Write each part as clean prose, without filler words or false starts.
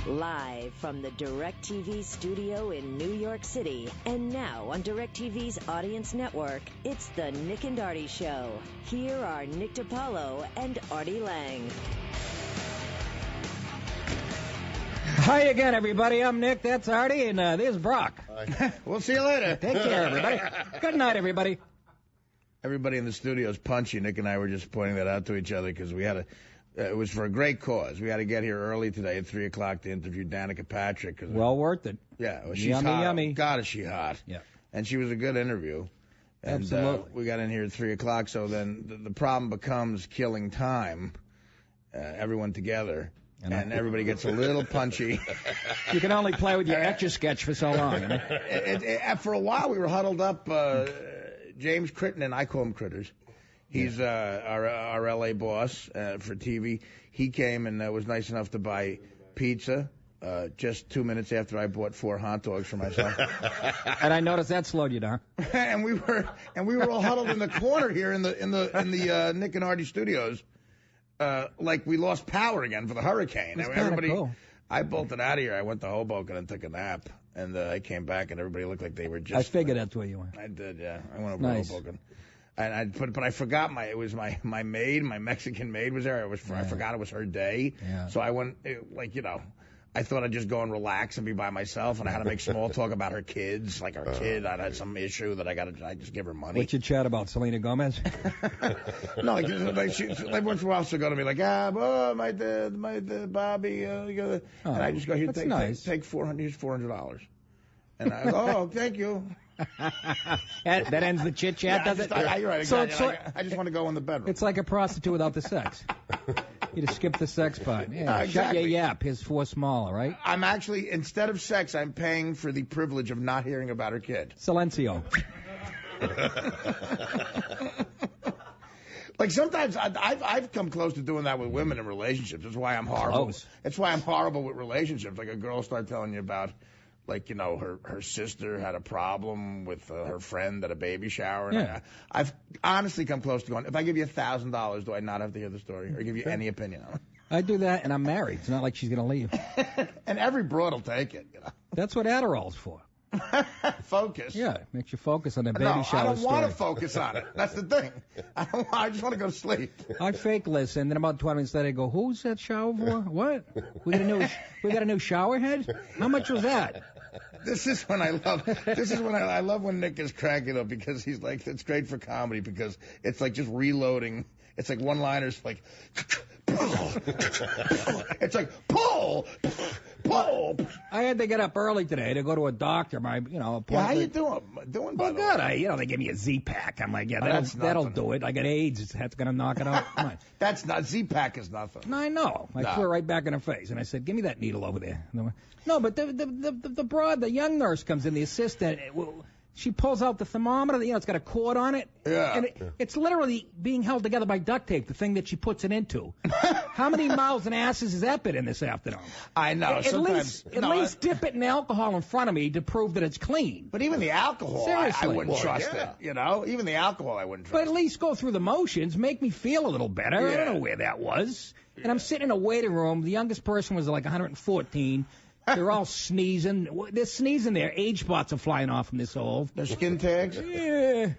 Live from the DirecTV studio in New York City, and now on DirecTV's Audience Network, it's the Nick and Artie Show. Here are Nick DiPaolo and Artie Lang. Hi again, everybody. I'm Nick, that's Artie, and there's Brock. We'll see you later. Take care, everybody. Good night, everybody. Everybody in the studio is punchy. Nick and I were just pointing that out to each other because we had a... it was for a great cause. We had to get here early today at 3 o'clock to interview Danica Patrick. Well worth it. Yeah, well, she's yummy, hot. yummy. God, is she hot. Yeah. And she was a good interview. And, absolutely. We got in here at 3 o'clock, so then the problem becomes killing time, everyone together, and everybody gets a little punchy. You can only play with your Etch-a-Sketch for so long. You know? For a while, we were huddled up. James Crittenden, I call him Critters. He's our L.A. boss for TV. He came and was nice enough to buy pizza just 2 minutes after I bought 4 hot dogs for myself. And I noticed that slowed you down. and we were all huddled in the corner here in the Nick and Artie studios, like we lost power again for the hurricane. Everybody, cool. I bolted out of here. I went to Hoboken and took a nap, and I came back and everybody looked like they were just. I figured that's where you went. I did, yeah. I went over to Hoboken. But I forgot my maid, my Mexican maid was there. I forgot it was her day. Yeah. So I went, I thought I'd just go and relax and be by myself, and I had to make small talk about her kids. Like her kid, I had some issue that I just give her money. What you chat about, Selena Gomez? No, like once in a while she'll go to me like, my dad, Bobby, and I just go, here, take $400, here's $400. And I go, oh, thank you. That ends the chit chat, does it? You're right. Exactly. I just want to go in the bedroom. It's like a prostitute without the sex. You just skip the sex part. Yeah, exactly. Shut your yap. Here's 4 smaller, right? I'm actually, instead of sex, I'm paying for the privilege of not hearing about her kid. Silencio. Like sometimes I've come close to doing that with women in relationships. That's why I'm horrible. Close. That's why I'm horrible with relationships. Like a girl start telling you about, like, her sister had a problem with her friend at a baby shower. And I've honestly come close to going, if I give you $1,000, do I not have to hear the story or give you any opinion on it? I do that, and I'm married. It's not like she's going to leave. And every broad will take it. That's what Adderall's for. Focus. Yeah, makes you focus on the baby shower. I don't want to focus on it. That's the thing. I just want to go to sleep. I fake listen, then about 20 minutes later I go, who's that shower for? What? We got a new shower head? How much was that? This is when I love when Nick is cracking up because he's like, it's great for comedy because it's like just reloading. It's like one-liners like, it's like, pull. I had to get up early today to go to a doctor. My, appointment. Yeah, how you doing? Well, good. They give me a Z-Pack. I'm like, that'll do it. I got AIDS. That's going to knock it out. Come on. That's not, Z-Pack is nothing. No, I know. I threw it right back in her face. And I said, give me that needle over there. No, but the broad, the young nurse comes in, the assistant. She pulls out the thermometer. It's got a cord on it. Yeah. And it's literally being held together by duct tape, the thing that she puts it into. How many mouths and asses has that been in this afternoon? I know. At least dip it in alcohol in front of me to prove that it's clean. But even the alcohol, I wouldn't trust it. Even the alcohol, I wouldn't trust. But at least go through the motions, make me feel a little better. Yeah. I don't know where that was. Yeah. And I'm sitting in a waiting room. The youngest person was like 114. They're all sneezing. They're sneezing there. Age spots are flying off from this old. Their skin tags? Yeah.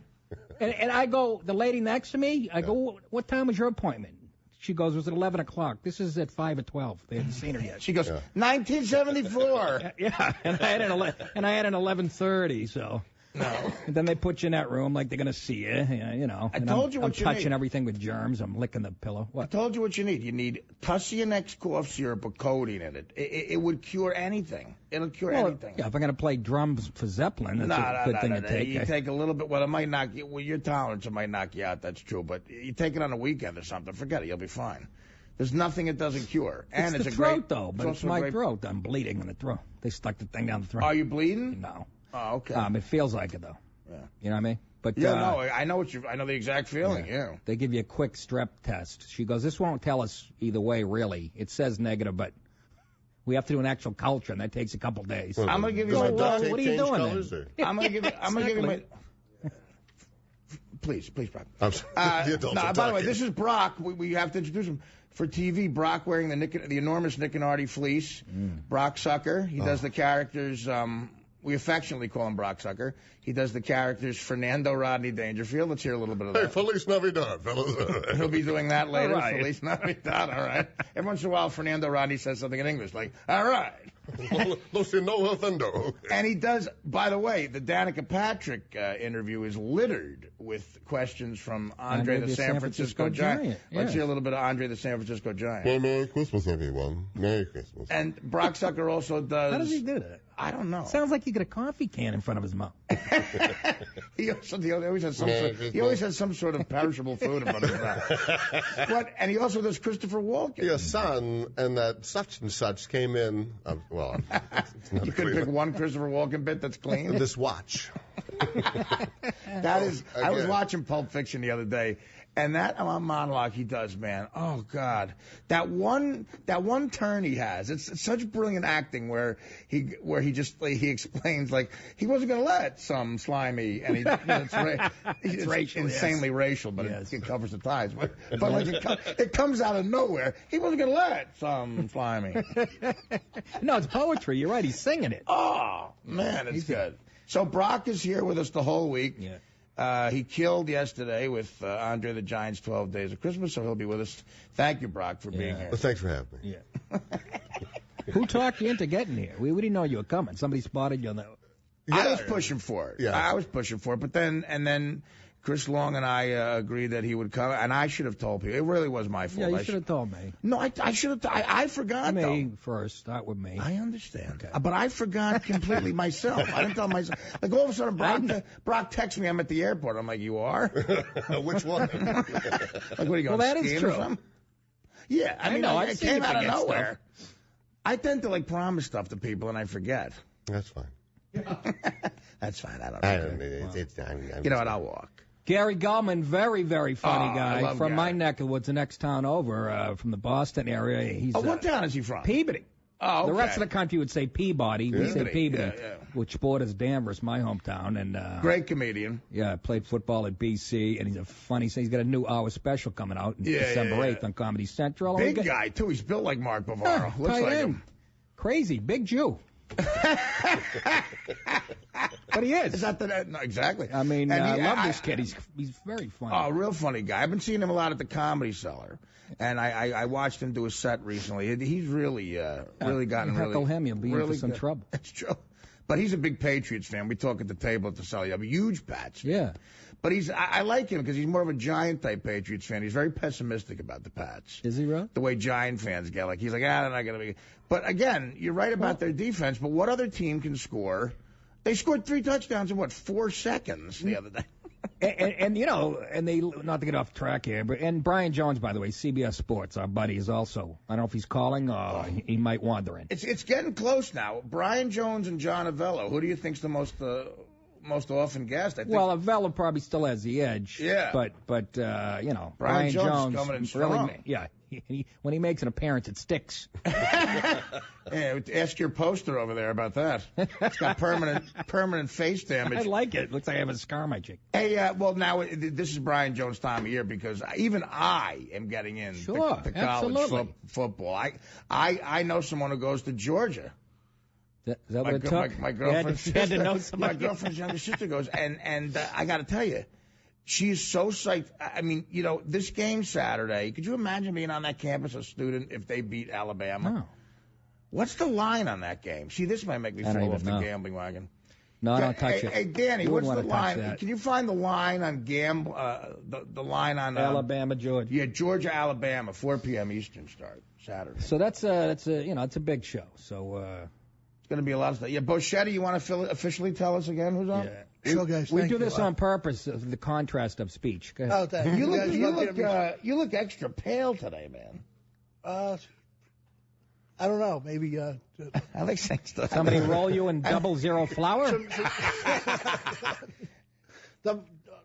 And I go, the lady next to me, I go, what time was your appointment? She goes, it was at 11 o'clock. This is at 5 or 12. They haven't seen her yet. She goes, 1974. Yeah. And I had an 11:30, so. No. And then they put you in that room like they're going to see you, I told you what you need. I'm touching everything with germs. I'm licking the pillow. What? I told you what you need. You need Tussianex cough syrup with codeine in it. It would cure anything. It'll cure anything. Yeah, if I'm going to play drums for Zeppelin, that's a good thing to take. You take a little bit. Well, it might knock you. Well, your tolerance it might knock you out. That's true. But you take it on a weekend or something. Forget it. You'll be fine. There's nothing it doesn't cure. And it's the throat, though. But it's my throat. I'm bleeding in the throat. They stuck the thing down the throat. Are you bleeding? No. Oh, okay. It feels like it, though. Yeah. You know what I mean? But no, I know I know the exact feeling. Yeah. They give you a quick strep test. She goes, this won't tell us either way, really. It says negative, but we have to do an actual culture, and that takes a couple days. I'm gonna give you my what are you doing then? I'm gonna give you my. Please, Brock. The adults are by the way, talking. this is Brock. We have to introduce him. for TV. Brock wearing the enormous Nick and Artie fleece. Brock Sucker. He does the characters. We affectionately call him Brock Sucker. He does the characters Fernando Rodney Dangerfield. Let's hear a little bit of that. Hey, Feliz Navidad, fellas. He'll be doing that later. All right. Feliz Navidad. All right. Every once in a while, Fernando Rodney says something in English, like, all right. Lo si no ofendo. And he does, by the way, the Danica Patrick interview is littered with questions from Andre the San Francisco Giant. Let's hear a little bit of Andre the San Francisco Giant. Well, Merry Christmas, everyone. Merry Christmas. And Brock Sucker also does... How does he do that? I don't know. Sounds like he got a coffee can in front of his mouth. he always has some sort of perishable food in front of his mouth. And he also does Christopher Walken. Your son and that such and such came in. It's not You couldn't pick one Christopher Walken bit that's clean? This watch. That is. I was watching Pulp Fiction the other day, and that monologue he does, man. Oh God, that one turn he has. It's such brilliant acting where he explains like he wasn't going to let some slimy, and it's insanely racial, but it covers the ties. But like it comes out of nowhere. He wasn't going to let some slimy. No, it's poetry. You're right. He's singing it. Oh man, it's good. So Brock is here with us the whole week. Yeah. He killed yesterday with Andre the Giant's 12 Days of Christmas, so he'll be with us. Thank you, Brock, for being here. Well, thanks for having me. Yeah. Who talked you into getting here? We didn't know you were coming. Somebody spotted you on the... I was pushing for it. Yeah. I was pushing for it, but then Chris Long and I agreed that he would come, and I should have told people. It really was my fault. Yeah, you should have told me. No, I should have. I forgot. Me first. Start with me. I understand. Okay. But I forgot completely myself. I didn't tell myself. Like, all of a sudden, Brock texts me, I'm at the airport. I'm like, you are? Which one? Like, what are you going, that is skiing true. or something? Yeah, I mean, know, it came out of nowhere. Stuff. I tend to, promise stuff to people, and I forget. That's fine. That's fine. I don't know. You know what? I'll walk. Gary Gulman, very, very funny I guy love from Gary. my neck of the woods, the next town over, from the Boston area. He's What town is he from? Peabody. Oh, okay. The rest of the country would say Peabody. We say Peabody, yeah. which borders Danvers, my hometown. And Great comedian. Yeah, played football at BC, and he's got a new hour special coming out December 8th on Comedy Central. Big guy, too. He's built like Mark Bavaro. Looks tight like end. him. Crazy, big Jew. But he is. Is that no, exactly. I mean, I love this kid. He's very funny. Oh, real funny guy. I've been seeing him a lot at the Comedy Cellar, and I watched him do a set recently. He's really gotten heckle him, you'll be really in for some good. trouble. That's true. But he's a big Patriots fan. We talk at the table at the Cellar. I'm a huge Pats fan. Yeah. But I like him because he's more of a Giant type Patriots fan. He's very pessimistic about the Pats. Is he, right? The way Giant fans get, he's like, they're not going to be. But again, you're right about their defense. But what other team can score? They scored 3 touchdowns in 4 seconds the other day. and they, not to get off track here, and Brian Jones, by the way, CBS Sports, our buddy, is also, I don't know if he's calling or he might wander in. It's getting close now. Brian Jones and John Avello. Who do you think's the most often guest? I think. Well, Avello probably still has the edge. Yeah. But Brian Jones Coming in strong. When he makes an appearance, it sticks. Yeah, ask your poster over there about that. It's got permanent face damage. I like it. Looks like I have a scar on my cheek. Hey, well, now this is Brian Jones' time of year because even I am getting in to college football. I know someone who goes to Georgia. Is that what it took? My girlfriend's you had to know sister, somebody. my girlfriend's younger sister goes, and I got to tell you, she's so psyched. I mean, this game Saturday, could you imagine being on that campus, a student, if they beat Alabama? No. What's the line on that game? See, this might make me fall off the gambling wagon. No, don't touch it. Hey, Danny, what's the line? That. Can you find the line on the line on Alabama, Georgia? Yeah, Georgia, Alabama, 4 p.m. Eastern start Saturday. So that's a big show. So it's going to be a lot of stuff. Yeah, Bocchetie, you want to officially tell us again who's on? Yeah. Sure, guys. We do this on purpose, the contrast of speech. Go ahead. Oh, thank you. You look extra pale today, man. I don't know. Maybe. I like saying stuff. Somebody roll you in 00 flour?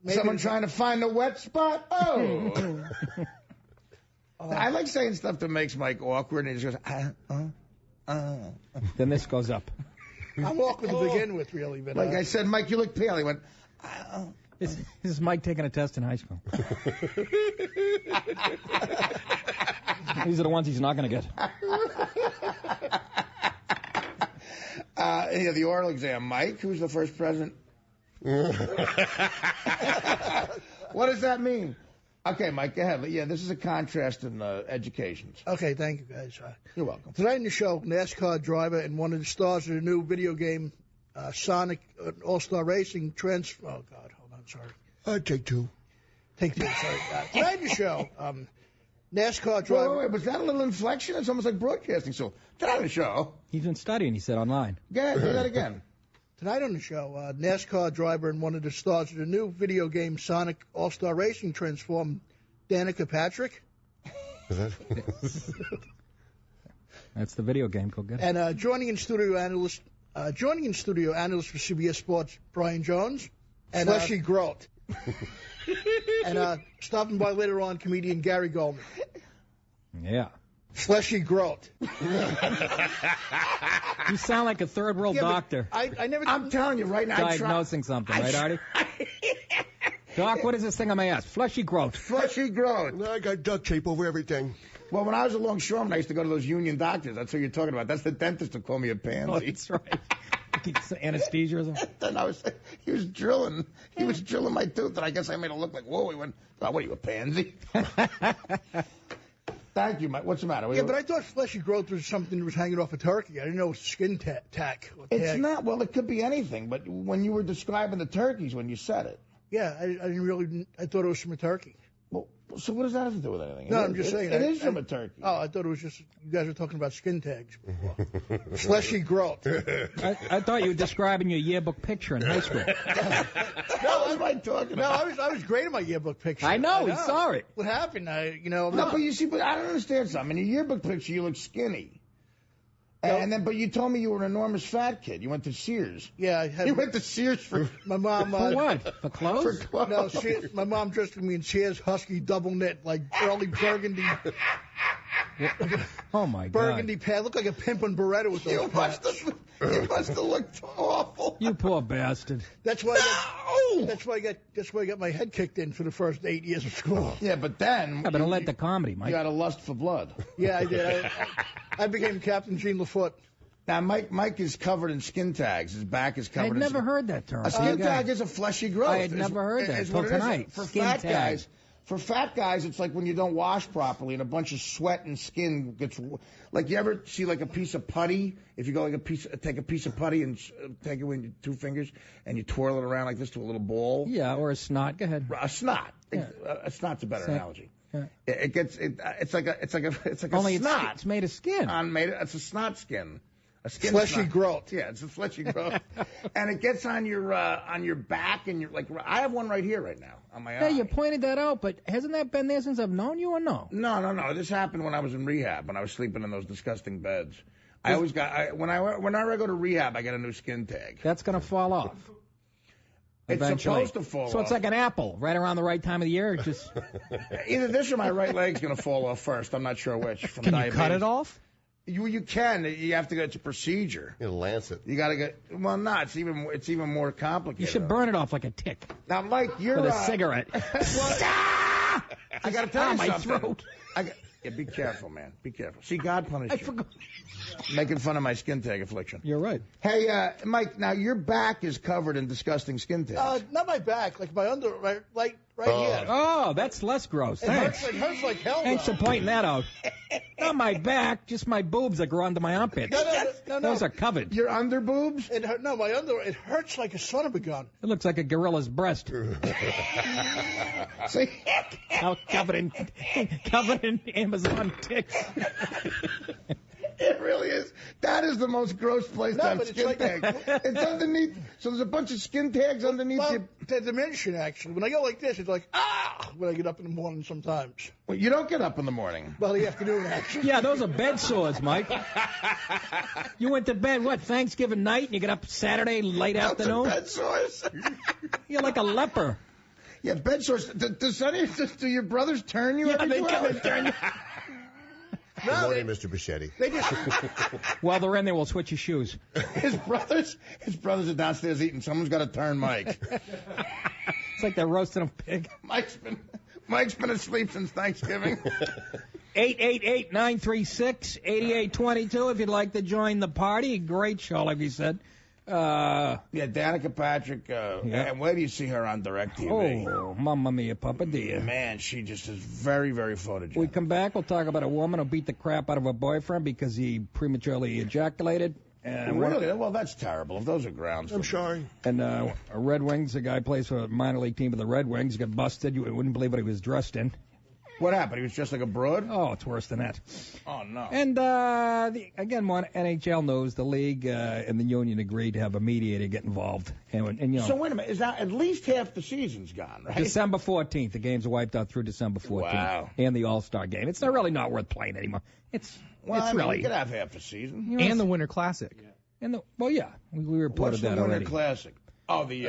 Someone trying to find a wet spot? Oh. I like saying stuff that makes Mike awkward, and he just goes, Then this goes up. I'm awkward to begin with, really. But, like I said, Mike, you look pale. He went, This is Mike taking a test in high school. These are the ones he's not going to get. Yeah, the oral exam. Mike, who's the first president? What does that mean? Okay, Mike, go ahead. Yeah, this is a contrast in educations. Okay, thank you, guys. You're welcome. Tonight in the show, NASCAR driver and one of the stars of the new video game, Sonic All-Star Racing, Oh, God, hold on, sorry. Take two. Take two, sorry. Tonight in the show, NASCAR driver... Wait, was that a little inflection? It's almost like broadcasting. So, tonight on the show. He's been studying, he said, online. Go ahead, do that again. Tonight on the show, NASCAR driver and one of the stars of the new video game Sonic All-Star Racing transformed Danica Patrick. Is that? That's the video game. Go get it. And joining in studio analyst for CBS Sports, Brian Jones. And Fleshy Groat. And stopping by later on, comedian Gary Goldman. Yeah. Fleshy Groat. You sound like a third world doctor. I never. I'm telling you right now. Diagnosing something, right, Artie? Doc, what is this thing on my ass? Fleshy growth. Fleshy growth. No, I got duct tape over everything. Well, when I was a longshoreman, I used to go to those union doctors. That's what you're talking about. That's the dentist who called me a pansy. Oh, that's right. Anesthesia or something? Then he was drilling. He was drilling my tooth, and I guess I made it look like, whoa, he went, oh, what are you, a pansy? Thank you, Mike. What's the matter? Yeah, but I thought fleshy growth was something that was hanging off a turkey. I didn't know it was skin tack. It's not. Well, it could be anything. But when you were describing the turkeys when you said it. Yeah, I didn't really. I thought it was from a turkey. Well, so what does that have to do with anything? No, I'm just saying. It is from a turkey. Oh, I thought it was just you guys were talking about skin tags before. Fleshy growth. I thought you were describing your yearbook picture in high school. What am I talking about? No, I was great in my yearbook picture. I know. We saw it. What happened? No, but you see, but I don't understand something. In your yearbook picture, you look skinny. But you told me you were an enormous fat kid. You went to Sears. Yeah, You went to Sears for my mom. For what? For clothes? For clothes. No, my mom dressed me in Sears husky double knit, like early burgundy. Oh my God! Burgundy pants. Looked like a pimp and Beretta with those pants. You must have looked awful. You poor bastard. That's why I got my head kicked in for the first 8 years of school. Yeah, but then. Yeah, but it led to comedy, Mike. You got a lust for blood. Yeah, I did. I became Captain Gene LaFoot. Now, Mike is covered in skin tags. His back is covered. I'd never heard that term. A skin tag is a fleshy growth. I had never heard that until tonight. For skin fat tag. guys. For fat guys, it's like when you don't wash properly and a bunch of sweat and skin gets. Like you ever see like a piece of putty? If you go take a piece of putty and take it with your 2 fingers and you twirl it around like this to a little ball. Yeah, or a snot. Go ahead. A snot. Yeah. A snot's a better analogy. Yeah. It's like a Only snot. it's made of skin. It's a snot skin. A skin Fleshy snot. growth. Yeah, it's a fleshy growth, and it gets on your back and you're like I have one right here right now on my eye. Yeah, you pointed that out, but hasn't that been there since I've known you or no? No. This happened when I was in rehab when I was sleeping in those disgusting beds. I always got whenever I go to rehab, I get a new skin tag. That's gonna fall off. It's Eventually. supposed to fall off. So it's like an apple, right around the right time of the year. It just Either this or my right leg's gonna fall off first. I'm not sure which. From can diabetes. you cut it off? You can. You have to go to procedure. You Lancet. You got to get. Well, no, it's even more complicated. You should burn it off like a tick Now, Mike, you're with a cigarette. I got to tell you my something. throat. Yeah, be careful, man. Be careful. See, God punished I you. forgot. Making fun of my skin tag affliction. You're right. Hey, Mike. Now your back is covered in disgusting skin tags. Not my back, like my under, right here. Oh, that's less gross. Thanks. It hurts like hell. Thanks for pointing that out. Not my back, just my boobs that grow under my armpits. No. Those are covered. Your under boobs? It hurts like a son of a gun. It looks like a gorilla's breast. See? Now covered in Amazon ticks. It really is. That is the most gross place to have but it's skin like- tags. It's underneath. So there's a bunch of skin tags underneath Well, you. they're diminishing, actually. When I go like this, it's like, when I get up in the morning sometimes. Well, you don't get up in the morning. Well, the afternoon, actually. Yeah, those are bed sores, Mike. You went to bed, Thanksgiving night, and you get up Saturday late afternoon? Bed sores. You're like a leper. Yeah, bed sores. Do your brothers turn you? Yeah, every they 2 come hours? and turn you. Good morning, Mr. Bocchetie. They just, While they're in there, we'll switch your shoes. His brothers are downstairs eating. Someone's got to turn Mike. It's like they're roasting a pig. Mike's been asleep since Thanksgiving. 888-936-8822 if you'd like to join the party. Great show, like we said. Yeah, Danica Patrick. And where do you see her on DirecTV? Oh, mamma mia, Papa Dia. Man, she just is very, very photogenic. We come back, we'll talk about a woman who beat the crap out of her boyfriend because he prematurely ejaculated. And really? Well, that's terrible. If those are grounds. I'm sorry. And Red Wings, a guy plays for a minor league team of the Red Wings, got busted. You wouldn't believe what he was dressed in. What happened? He was just like a broad? Oh, it's worse than that. Oh, no. And, again, more NHL news. The league and the union agreed to have a mediator get involved. And you know. So, wait a minute. Is that at least half the season's gone, right? December 14th. The games are wiped out through December 14th. Wow. And the All-Star game. It's really not worth playing anymore. We could have half a season. You know, and the Winter Classic. And we reported that already. What's the Winter Classic? Oh, the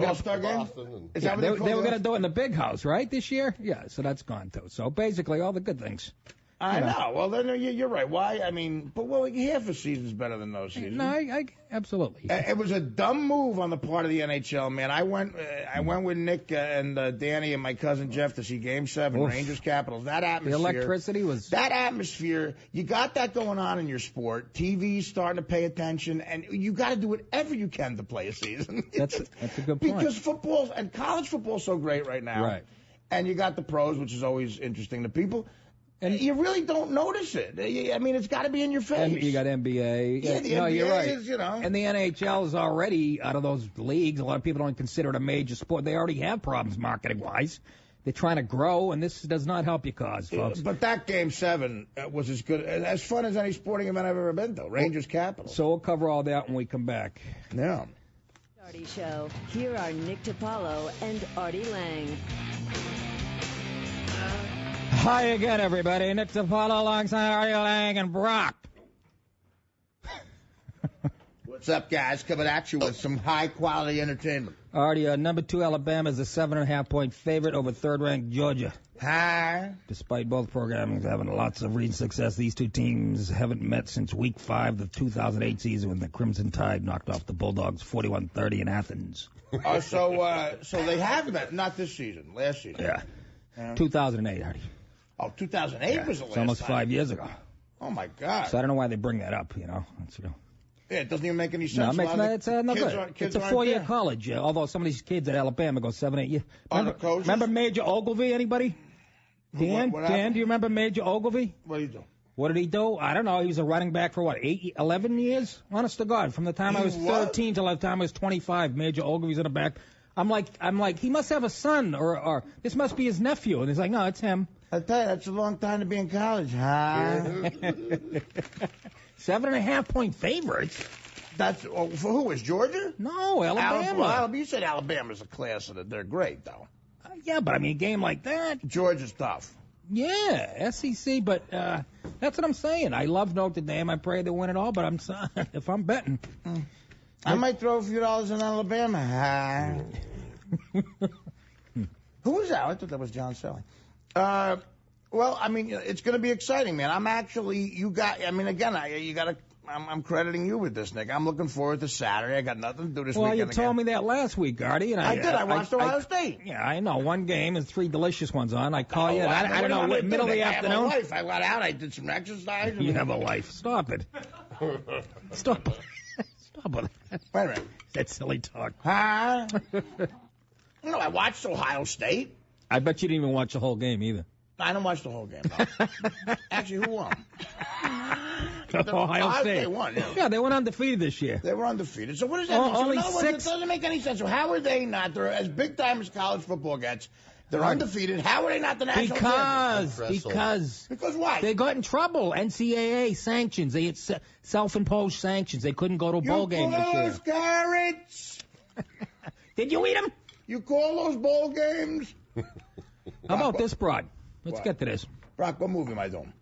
All-Star game? Is that what they were going to do it in the big house, right, this year? Yeah, so that's gone, too. So basically all the good things. I know. Well, then you're right. Why? I mean, but half a season's better than no season. No, I absolutely. It was a dumb move on the part of the NHL, man. I went with Nick and Danny and my cousin Jeff to see Game 7, Rangers Capitals. That atmosphere. The electricity was. That atmosphere. You got that going on in your sport. TV's starting to pay attention, and you got to do whatever you can to play a season. That's a good point. Because football and college football's so great right now. Right. And you got the pros, which is always interesting to people. And you really don't notice it. I mean, it's got to be in your face. And you got NBA. Yeah, the NBA you're right. is, And the NHL is already, out of those leagues, a lot of people don't consider it a major sport. They already have problems marketing-wise. They're trying to grow, and this does not help your cause, folks. But that Game 7 was as good, as fun as any sporting event I've ever been to. Rangers Capitals. So we'll cover all that when we come back. Yeah. Artie Show. Here are Nick DiPaolo and Artie Lang. Hi again, everybody. Nick DiPaolo alongside Artie Lang and Brock. What's up, guys? Coming at you with some high-quality entertainment. Artie, number 2 Alabama is a 7.5-point favorite over third-ranked Georgia. Hi. Despite both programs having lots of recent success, these two teams haven't met since Week 5 of the 2008 season when the Crimson Tide knocked off the Bulldogs 41-30 in Athens. So they have met, not this season, last season. Yeah. 2008, Artie. Oh, 2008 was the last It's almost time. 5 years ago. Oh, my God. So I don't know why they bring that up, you know. Yeah, it doesn't even make any sense. No, it makes no, it's no good. It's a 4-year college, although some of these kids at Alabama go 7, 8 years. Remember Major Ogilvy, anybody? Dan, do you remember Major Ogilvy? What did he do? What did he do? I don't know. He was a running back for, 11 years? Honest to God, from the time I was 13 till the time I was 25, Major Ogilvy's in the back. I'm like, he must have a son, or this must be his nephew. And he's like, no, it's him. I tell you, that's a long time to be in college, huh? 7.5-point favorites. That's for who? Is Georgia? No, Alabama. You said Alabama's a class of it. They're great, though. Yeah, but I mean, a game like that. Georgia's tough. Yeah, SEC, but that's what I'm saying. I love Notre Dame. I pray they win it all, but if I'm betting. I might throw a few dollars in Alabama. Who was that? I thought that was John Selling. Well, I mean, it's going to be exciting, man. I'm crediting you with this, Nick. I'm looking forward to Saturday. I got nothing to do this weekend. Well, you told me that last week, Artie. And I did. I watched Ohio State. Yeah, I know. One game and 3 delicious ones on. I call you. I don't know, middle of the afternoon. I have a life. I got out. I did some exercise. You have a life. Stop it. Stop it. Stop it. Wait a minute. That silly talk. Huh? No, I watched Ohio State. I bet you didn't even watch the whole game either. I didn't watch the whole game. No. Actually, who won? Ohio State won. Yeah, they went undefeated this year. They were undefeated. So what does that mean? Only so it doesn't make any sense. So how are they not? They're as big time as college football gets. They're undefeated. How are they not the national champions? Because why? They got in trouble. NCAA sanctions. They had self-imposed sanctions. They couldn't go to a bowl game this year. Those carrots. Did you eat them? You call those bowl games? How about this, Broad? Let's get to this. Brock, what movie am I doing?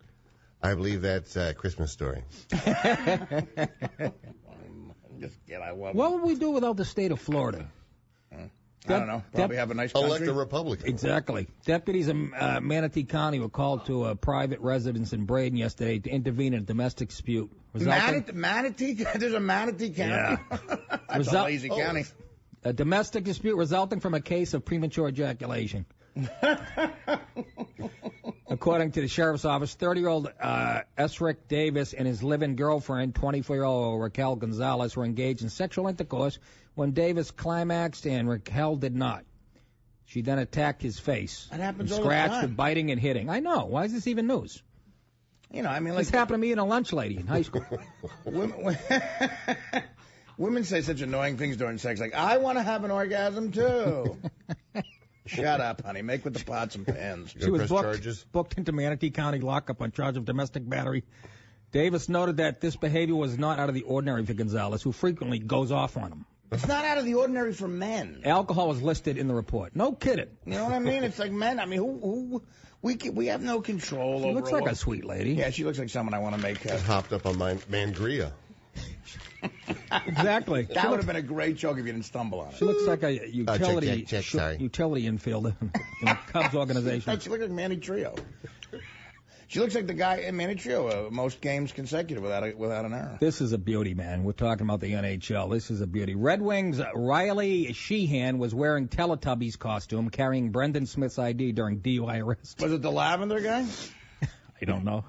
I believe that's Christmas Story. I'm just kidding. What would we do without the state of Florida? I don't know. Probably have a nice country. Elect a Republican. Exactly. Deputies in Manatee County were called to a private residence in Braden yesterday to intervene in a domestic dispute. Manatee? There's a Manatee County? Yeah. That's a lazy county. A domestic dispute resulting from a case of premature ejaculation. According to the sheriff's office, 30-year-old Esric Davis and his live-in girlfriend, 24-year-old Raquel Gonzalez, were engaged in sexual intercourse when Davis climaxed and Raquel did not. She then attacked his face. That happens all the scratched time. with biting and hitting. I know. Why is this even news? You know, I mean, like This happened to me and a lunch lady in high school. Women say such annoying things during sex, like, I want to have an orgasm, too. Shut up, honey. Make with the pots and pans. She was booked into Manatee County lockup on charge of domestic battery. Davis noted that this behavior was not out of the ordinary for Gonzalez, who frequently goes off on him. It's not out of the ordinary for men. Alcohol was listed in the report. No kidding. You know what I mean? It's like men. I mean, we have no control over. She looks like a sweet lady. Yeah, she looks like someone I want to make. Hopped up on my Mangria. Exactly. That would have been a great joke if you didn't stumble on it. She looks like a utility sorry. utility infielder in the Cubs organization. She looks like Manny Trio. She looks like the guy in Manny Trio, most games consecutive without an error. This is a beauty, man. We're talking about the NHL. This is a beauty. Red Wings' Riley Sheehan was wearing Teletubbies costume, carrying Brendan Smith's ID during DUI arrest. Was it the lavender guy? I don't know.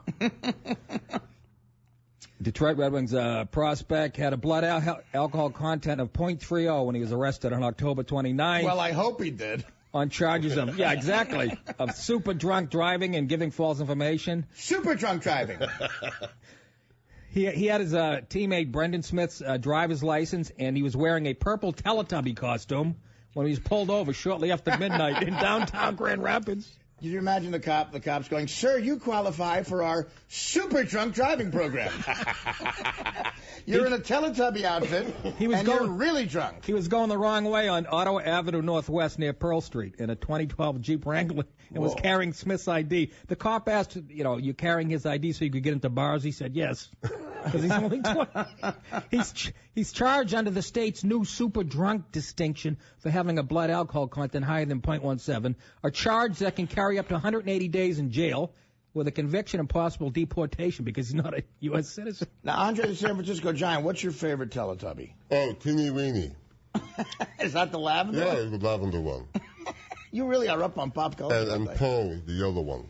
Detroit Red Wings prospect had a blood alcohol content of .30 when he was arrested on October 29th. Well, I hope he did. On charges of, yeah, exactly, of super drunk driving and giving false information. Super drunk driving. He had his teammate Brendan Smith's driver's license, and he was wearing a purple Teletubby costume when he was pulled over shortly after midnight in downtown Grand Rapids. Can you imagine the cops going, "Sir, you qualify for our super drunk driving program. You're in a Teletubby outfit, you're really drunk." He was going the wrong way on Ottawa Avenue Northwest near Pearl Street in a 2012 Jeep Wrangler and was carrying Smith's ID. The cop asked, you carrying his ID so you could get into bars? He said yes, because he's only 20. He's charged under the state's new super drunk distinction for having a blood alcohol content higher than .17, a charge that can carry up to 180 days in jail with a conviction and possible deportation because he's not a U.S. citizen. Now, Andre the San Francisco Giant, what's your favorite Teletubby? Oh, Teeny Weeny. Is that the lavender one? Yeah, the lavender one. You really are up on pop culture. And Paul, the yellow one.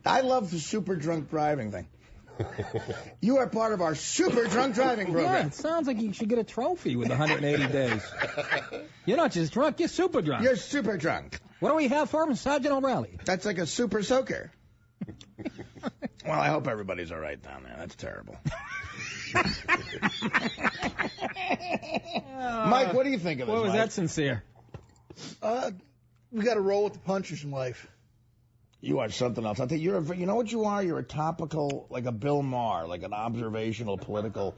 I love the super drunk driving thing. You are part of our super drunk driving program. Yeah, it sounds like you should get a trophy with 180 days. You're not just drunk, you're super drunk. You're super drunk. What do we have for him? Sergeant O'Reilly. That's like a super soaker. Well, I hope everybody's all right down there. That's terrible. Mike, what do you think of this? What was Mike? that sincere? We got to roll with the punches in life. You are something else. I think you know what you are? You're a topical, like a Bill Maher, like an observational, political,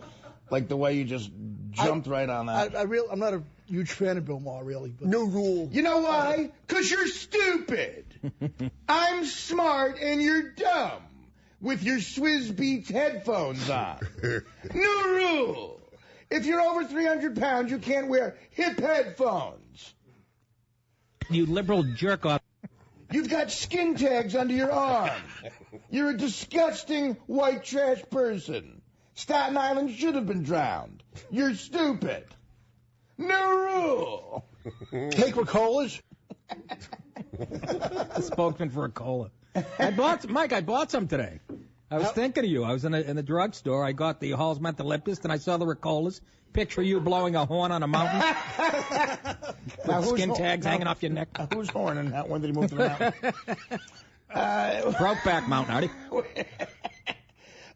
like the way you just jumped right on that. I'm not a huge fan of Bill Maher, really. But No rule. You know why? 'Cause you're stupid. I'm smart and you're dumb with your Swizz Beats headphones on. New rule. If you're over 300 pounds, you can't wear hip headphones. You liberal jerk off. You've got skin tags under your arm. You're a disgusting white trash person. Staten Island should have been drowned. You're stupid. New rule. take Ricolas. The spokesman for a cola. I bought some today. I was thinking of you. I was in the drugstore. I got the Hall's Mentholyptus, and I saw the Ricolas. Picture you blowing a horn on a mountain. With skin tags hanging off your neck. Who's horning that? When did he move to the mountain? Brokeback Mountain, Artie.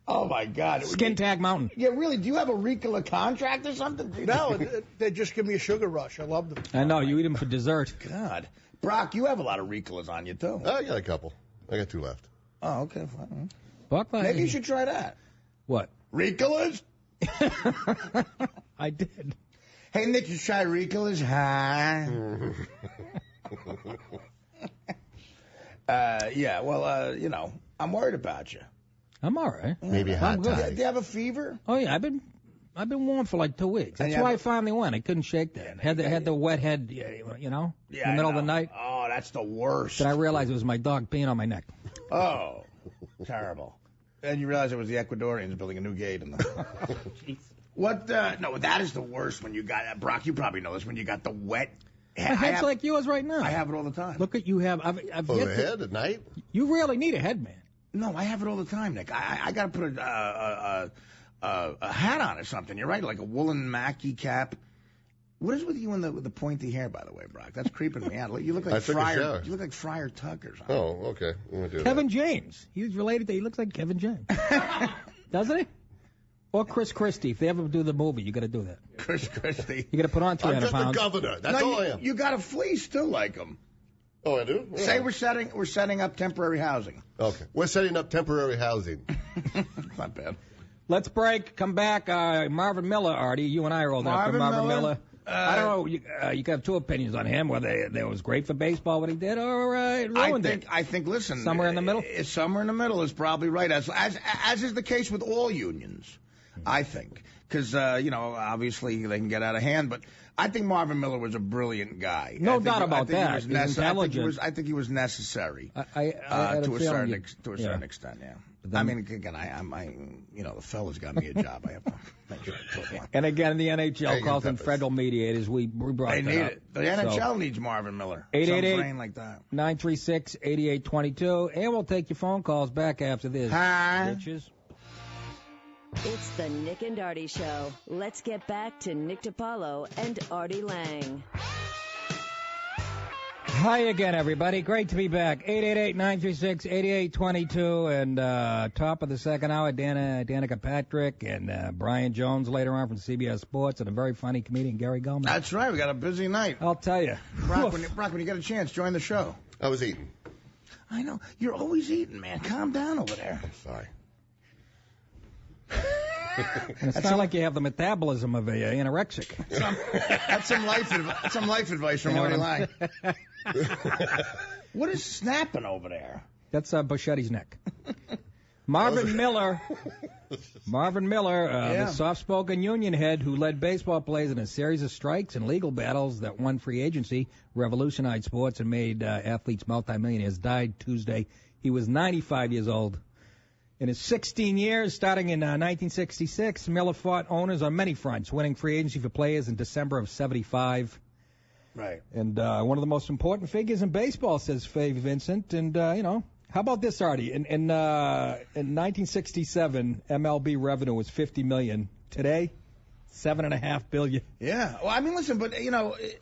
Oh, my God. Skin tag mountain. Yeah, really? Do you have a Ricola contract or something? No, they just give me a sugar rush. I love them. I know. You eat them for dessert. God. Brock, you have a lot of Ricolas on you, too. I got a couple. I got 2 left. Oh, okay. Fine. Maybe you should try that. What? Ricolas? I did. Hey, Nick, you try Ricolas? Huh? Yeah, well, I'm worried about you. I'm all right. Maybe a hot Do tie. you have a fever? Oh yeah, I've been warm for like 2 weeks. That's why I finally went. I couldn't shake that. Had the wet head, in the middle of the night. Oh, that's the worst. Then I realized it was my dog peeing on my neck. Oh, terrible. And you realize it was the Ecuadorians building a new gate in the. What? No, that is the worst when you got Brock. You probably know this when you got the wet My head's like yours right now. I have it all the time. Look at you have. I've Oh, yet the head at night? You rarely need a head, man. No, I have it all the time, Nick. I got to put a hat on or something. You're right, like a woolen Mackie cap. What is with you and the pointy hair, by the way, Brock? That's creeping me out. You look like Friar. You look like Friar Tuck or something. Oh, okay. I'm gonna do Kevin James. He's related to. He looks like Kevin James, doesn't he? Or Chris Christie. If they ever do the movie, you got to do that. Chris Christie. You got to put on 300 I'm just pounds. the governor. That's all I am. You got a fleece too, like him. Oh, I do? Yeah. Say we're setting up temporary housing. Okay. We're setting up temporary housing. Not bad. Let's break. Come back. Marvin Miller, Artie. You and I are old after Marvin Miller. I don't know. You can have two opinions on him. Whether it was great for baseball what he did, or it ruined it. I think. Listen, somewhere in the middle. Somewhere in the middle is probably right. As is the case with all unions, I think, because obviously they can get out of hand. But I think Marvin Miller was a brilliant guy. No doubt about that. He's intelligent. I think he was necessary to a certain extent. Yeah. I mean, again, the fellas got me a job. I have to make sure I put one. And again, the NHL calls them federal mediators. We brought they that need up. it. The NHL needs Marvin Miller. 888 like that. 936-8822. And we'll take your phone calls back after this. Hi. Bitches. It's the Nick and Artie Show. Let's get back to Nick DiPaolo and Artie Lang. Hi again, everybody. Great to be back. 888-936-8822. And top of the second hour, Danica Patrick and Brian Jones later on from CBS Sports and a very funny comedian, Gary Gulman. That's right. We got a busy night. I'll tell you. Brock, when you get a chance, join the show. I was eating. I know. You're always eating, man. Calm down over there. I'm sorry. And it's not like you have the metabolism of a anorexic. That's some life advice from Artie Lang. What is snapping over there? That's Bocchetti's neck. Marvin Miller, the soft-spoken union head who led baseball players in a series of strikes and legal battles that won free agency, revolutionized sports, and made athletes multimillionaires, died Tuesday. He was 95 years old. In his 16 years, starting in 1966, Miller fought owners on many fronts, winning free agency for players in December of 75. Right. And one of the most important figures in baseball, says Faye Vincent. And, how about this, Artie? In 1967, MLB revenue was $50 million. Today, $7.5 billion. Yeah. Well, I mean, listen, but,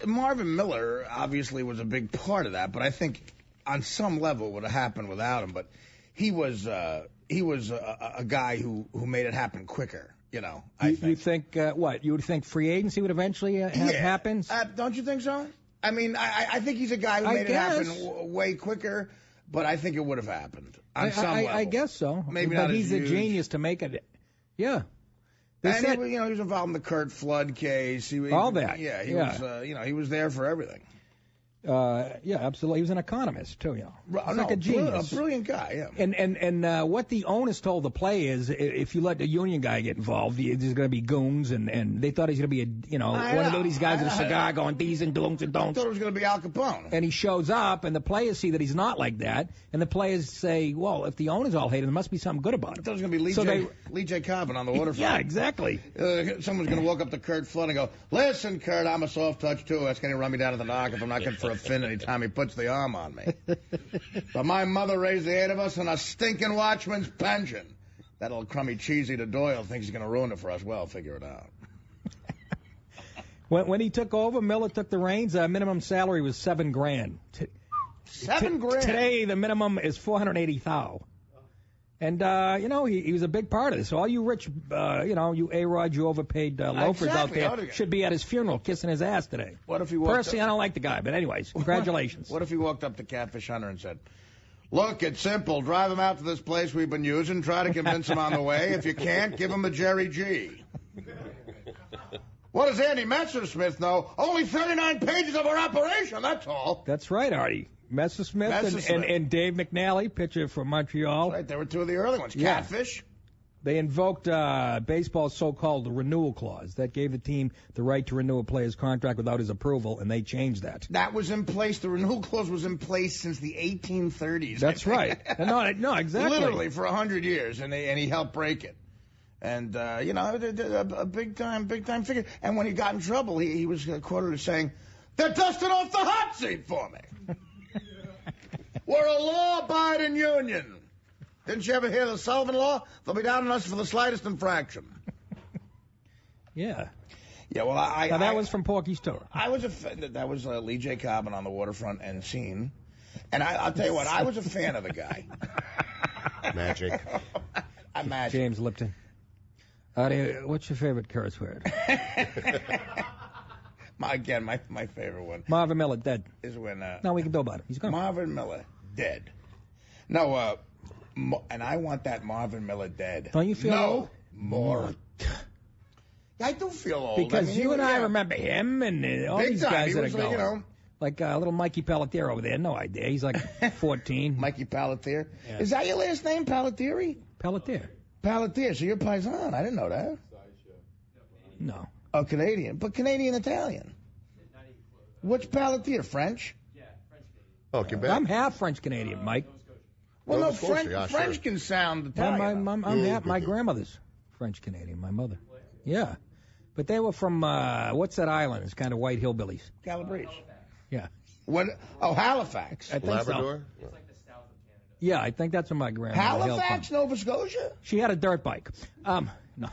Marvin Miller obviously was a big part of that, but I think on some level it would have happened without him. But he was a guy who made it happen quicker. You think what? You would think free agency would eventually have happened? Don't you think so? I mean, I think he's a guy who made it happen way quicker, but I think it would have happened on some level. I guess so. Maybe but not he's as a huge. genius to make it. Yeah. And he was involved in the Kurt Flood case. All that. Yeah, he was. He was there for everything. Yeah, absolutely. He was an economist too, like a genius, a brilliant guy. Yeah. And what the owners told the players, if you let the union guy get involved, there's going to be goons, and they thought he's going to be one of these guys with a cigar going these and don'ts and don'ts. I thought it was going to be Al Capone. And he shows up, and the players see that he's not like that, and the players say, well, if the owners all hate him, there must be something good about him. I thought it was going to be Lee J. Cobbin on the waterfront. Yeah, exactly. Someone's going to walk up to Kurt Flood and go, listen, Kurt, I'm a soft touch too. That's going to run me down to the dock if I'm not good for a fin anytime he puts the arm on me. But my mother raised the 8 of us on a stinking watchman's pension. That little crummy cheesy to Doyle thinks he's going to ruin it for us. Well, figure it out. When he took over, Miller took the reins. Minimum salary was $7,000. $7,000. Today, the minimum is $480,000. And, he was a big part of this. All you rich, you A-Rod, you overpaid loafers out there should be at his funeral kissing his ass today. What if he Personally, I don't like the guy, but anyways, congratulations. What if he walked up to Catfish Hunter and said, look, it's simple. Drive him out to this place we've been using. Try to convince him on the way. If you can't, give him a Jerry G. What does Andy Messersmith know? Only 39 pages of our operation, that's all. That's right, Artie. Messersmith and Dave McNally, pitcher from Montreal. That's right, they were two of the early ones. Yeah. Catfish. They invoked baseball's so-called renewal clause. That gave the team the right to renew a player's contract without his approval, and they changed that. That was in place. The renewal clause was in place since the 1830s. That's right. No, exactly. Literally for 100 years, and he helped break it. And, a big-time figure. And when he got in trouble, he was quoted as saying, They're dusting off the hot seat for me. We're a law-abiding union. Didn't you ever hear the Sullivan Law? They'll be down on us for the slightest infraction. Yeah. Yeah, well, Now, that was from Porky's tour. I was offended. That was Lee J. Cobbin on the waterfront and scene. And I'll tell you what, I was a fan of the guy. Magic. I'm magic. James Lipton. Artie, what's your favorite curse word? Again, my favorite one. Marvin Miller, dead. Is when... No, we can do about it. He's gone. Marvin Miller, dead. No, and I want that Marvin Miller dead. Don't you feel old? More. I do feel old. Because you and I remember him and all Big these time. guys He that are was like, going. you know. Like little Mikey Pelletier over there. No idea. He's like 14. Mikey Pelletier. Yeah. Is that your last name, Pelletieri? Pelletier. Pelletier. So you're Paisan. I didn't know that. No. Oh, Canadian. But Canadian-Italian. What's Pelletier? French? Oh, Quebec. I'm half French-Canadian, Mike. Well, Nova no, Scotia, yeah, French sure. can sound Yeah, Italian. I'm half. My grandmother's French-Canadian, my mother. Yeah. But they were from, what's that island? It's kind of white hillbillies. Calabrese. Yeah. What? Oh, Halifax. I think Labrador? so. Yeah, I think that's where my grandmother hailed Halifax, from. Nova Scotia? She had a dirt bike. No.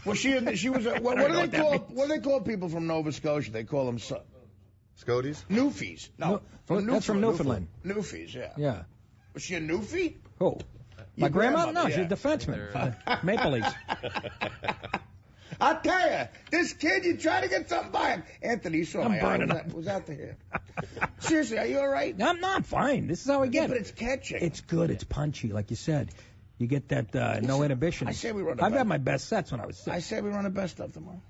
Well, she was. What do they call people from Nova Scotia? They call them Scodies? Newfies. No, That's from Newfoundland. Newfies, yeah. Yeah. Was she a Newfie? Oh. My Your grandmother? No, grandmother, she's a yeah. defenseman. Maple Leafs. I'll tell you, this kid, you try to get something by him. Anthony, you saw I'm my eye. burning up. Was out there. Seriously, are you all right? I'm not fine. This is how we Yeah, get but it. it's catching. It's good. It's punchy, like you said. You get that no inhibition. I say we run a I've bet. had my best sets when I was 6. I say we run the best stuff tomorrow.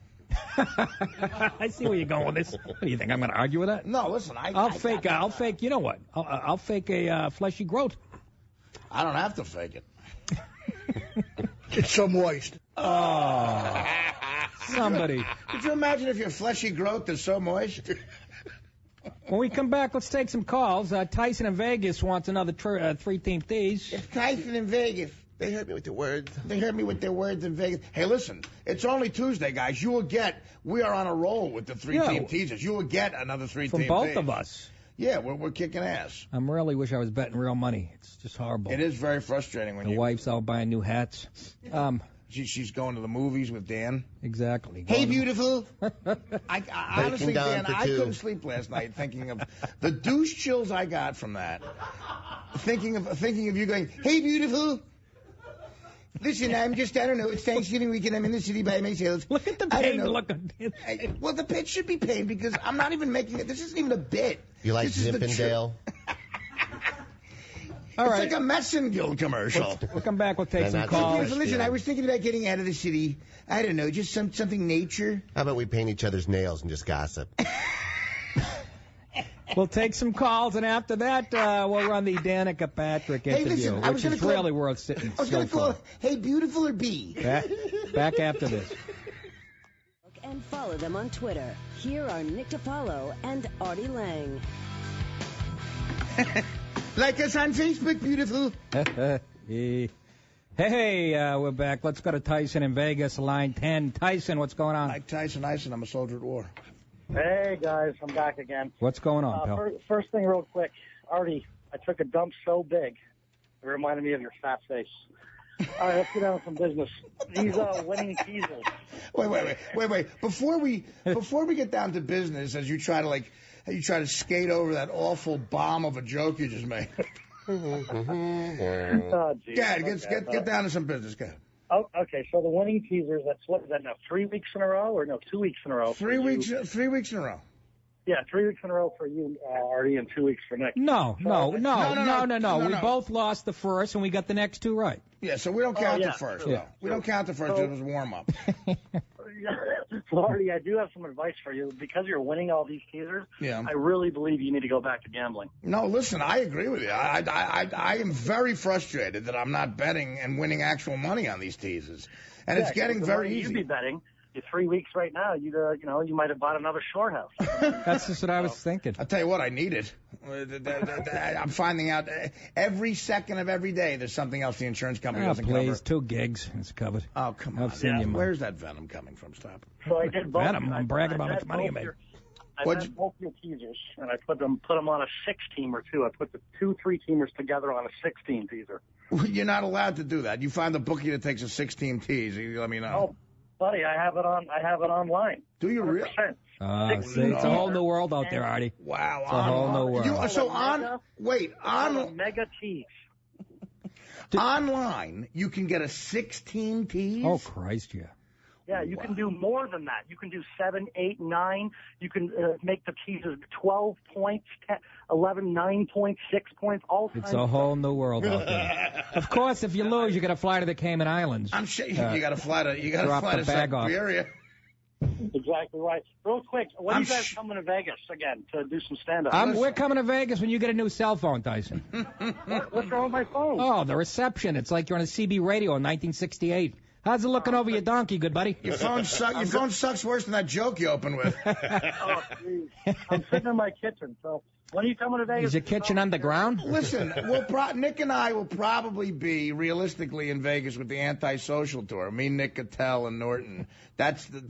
I see where you're going with this. What do you think? I'm going to argue with that? No, listen, I'll fake. You know what? I'll fake a fleshy growth. I don't have to fake it. It's so moist. Oh, somebody. Could you imagine if your fleshy growth is so moist? When we come back, let's take some calls. Tyson in Vegas wants another 3-team tease. It's Tyson in Vegas. They hurt me with the words. They heard me with their words in Vegas. Hey, listen, it's only Tuesday, guys. You will get, we are on a roll with the 3-team teasers. You will get another 3-team From both tease. of us. Yeah, we're kicking ass. I really wish I was betting real money. It's just horrible. It is very frustrating when The wife's out buying new hats. she's going to the movies with Dan. Exactly. Hey, beautiful. I honestly, down Dan, for I two. couldn't sleep last night thinking of the douche chills I got from that. Thinking of you going, hey, beautiful. Listen, I don't know, it's Thanksgiving weekend, I'm in the city by myself. Look at the I don't pain. know. Look at Well, the bit should be pain because I'm not even making it. This isn't even a bit. You like This is the Zippendale? All It's right. like a Messengill commercial. We'll come back. We'll take And some that's calls. okay. Listen, I was thinking about getting out of the city. I don't know, just something nature. How about we paint each other's nails and just gossip? We'll take some calls, and after that, we'll run the Danica Patrick Hey, interview, listen, I was which gonna is call- really worth sitting I was still going to call, for. hey, beautiful or B? Back after this. And follow them on Twitter. Here are Nick DiPaolo and Artie Lang. Like us on Facebook, beautiful. Hey, we're back. Let's go to Tyson in Vegas, line 10. Tyson, what's going on? Like Tyson Ison, I'm a soldier at war. Hey, guys, I'm back again. What's going on, pal? First thing real quick. Artie, I took a dump so big, it reminded me of your fat face. All right, let's get down to some business. These winning teasers. Wait. Before we get down to business, as you try to skate over that awful bomb of a joke you just made. Oh, geez. Get down to some business. Go. Oh, okay, so the winning teasers, what is that now, 3 weeks in a row? Or no, 2 weeks in a row? 3 weeks in a row. Yeah, 3 weeks in a row for you, Artie, and 2 weeks for Nick. No. No. We both lost the first, and we got the next two right. Yeah, so we don't count the first. True. No. We don't count the first. So- It was warm up. So, Artie, I do have some advice for you. Because you're winning all these teasers, Yeah. I really believe you need to go back to gambling. No, listen, I agree with you. I am very frustrated that I'm not betting and winning actual money on these teasers, and it's getting very You'd be easy. betting. In 3 weeks right now, you might have bought another shore house. That's just what I was thinking. I'll tell you what, I need it. I'm finding out every second of every day there's something else the insurance company doesn't Please, cover. 2 gigs. It's covered. Oh, come on. I've seen you, man. Where's that venom coming from? Stop. So I did both. Venom? I'm bragging about how much money you made. I met both your teasers, and I put them on a 6-teamer, too. I put the 2 3-teamers together on a 16 teaser. You're not allowed to do that. You find the bookie that takes a 6-team tease. You let me know. Oh, buddy, I have it online. Do you really? See, it's a whole new world out there, Artie. Wow. It's a whole new world. On mega tease. Online, you can get a 16 tease? Oh, Christ, yeah. Yeah, you can do more than that. You can do 7, 8, 9. You can make the teasers 12 points, 10, 11, 9 points, 6 points, all kinds. It's a whole new world out there. Of course, if you lose, you got to fly to the Cayman Islands. I'm sure you got to fly to Siberia. Exactly right. Real quick, when are you guys coming to Vegas again to do some stand-up? We're coming to Vegas when you get a new cell phone, Tyson. What's wrong with my phone? Oh, the reception. It's like you're on a CB radio in 1968. How's it looking over your donkey, good buddy? Your phone sucks worse than that joke you opened with. Oh, jeez. I'm sitting in my kitchen, so when are you coming to Vegas? Is your kitchen underground? Listen, Nick and I will probably be, realistically, in Vegas with the Antisocial Tour. Me, Nick, Cattell, and Norton.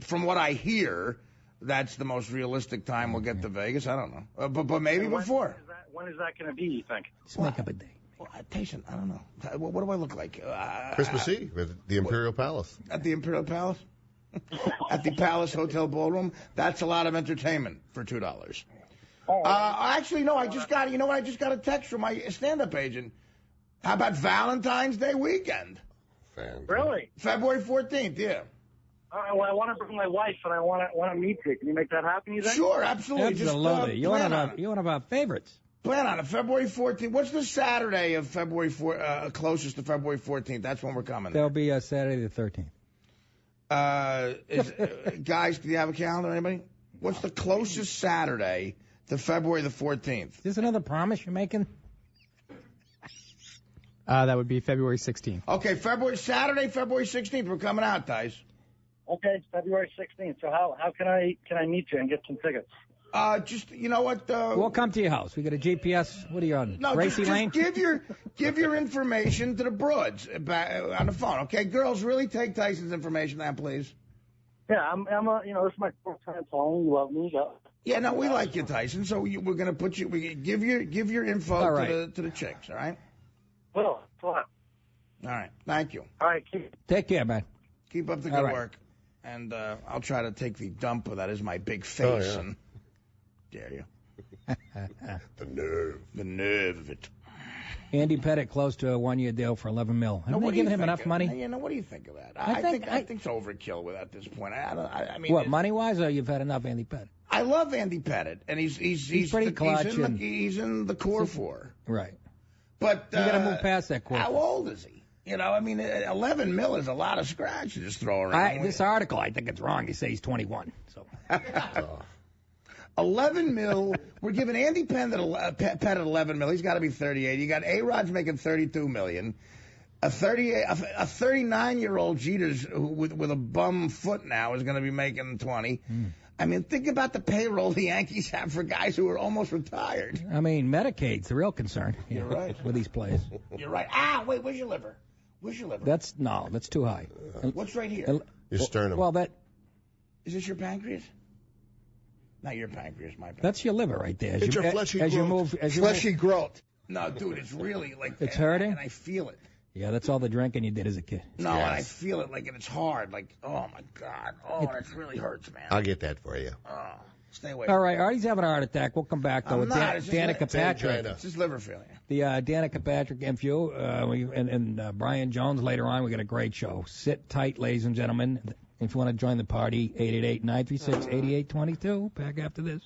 From what I hear, that's the most realistic time we'll get to Vegas. I don't know. But maybe before. When is that going to be, you think? Just make up a day. Well, Tyson, I don't know. What do I look like? Christmas Eve at the Imperial Palace. At the Imperial Palace? At the Palace Hotel Ballroom? That's a lot of entertainment for $2. Actually, no, I just got a text from my stand-up agent. How about Valentine's Day weekend? Really? February 14th, yeah. All right, well, I want to bring my wife, and I want to meet you. Can you make that happen, you think? Sure, absolutely. Absolutely. You're one of our favorites. Plan on it, February 14th. What's the Saturday of February closest to February 14th? That's when we're coming. There'll be Saturday the 13th. Guys, do you have a calendar, anybody? What's the closest Saturday to February the 14th? Is this another promise you're making? That would be February 16th. Okay, Saturday, February 16th. We're coming out, guys. Okay, February 16th. So how can I meet you and get some tickets? You know what? We'll come to your house. We got a GPS. What are you on? No, Racy Lane? Give your information to the Broods on the phone, okay? Girls, really take Tyson's information down, please. Yeah, I'm this is my first time calling. You love me. Yeah, no, we like you, Tyson. So we're gonna put you. We give your info to the chicks, all right? Well, what? All right, thank you. All right, take care, man. Keep up the good work, and I'll try to take the dump. That is my big face. And dare you? The nerve of it. Andy Pettit close to a 1-year deal for $11 million. Haven't they given him enough money? What do you think of that? I think it's overkill with at this point. I mean, what, money-wise, or you've had enough Andy Pettit? I love Andy Pettit, and he's pretty clutch. He's in the core four. Right. But you got to move past that core. How old is he? I mean, $11 million is a lot of scratch to just throw around. This article, I think it's wrong. You say he's 21. So. 11 mil. We're giving Andy Pettit 11 mil. He's got to be 38. You got A-Rod's making 32 million. A 39-year-old Jeter's with a bum foot now is going to be making 20. I mean, think about the payroll the Yankees have for guys who are almost retired. I mean, Medicaid's the real concern. You're right. With these players. You're right. Wait, where's your liver? Where's your liver? That's too high. What's right here? Your sternum. Well, is this your pancreas? Not your pancreas, my pancreas. That's your liver right there. It's your fleshy growth. Fleshy growth. No, dude, it's really like... It's hurting? And I feel it. Yeah, that's all the drinking you did as a kid. No, and I feel it, and it's hard. Oh, my God. Oh, it really hurts, man. I'll get that for you. Oh, stay away. All right, Artie's having a heart attack. We'll come back, though, with Danica Patrick. It's just liver failure. The Danica Patrick interview, and Brian Jones later on. We got a great show. Sit tight, ladies and gentlemen. If you want to join the party, 888-936-8822. Back after this.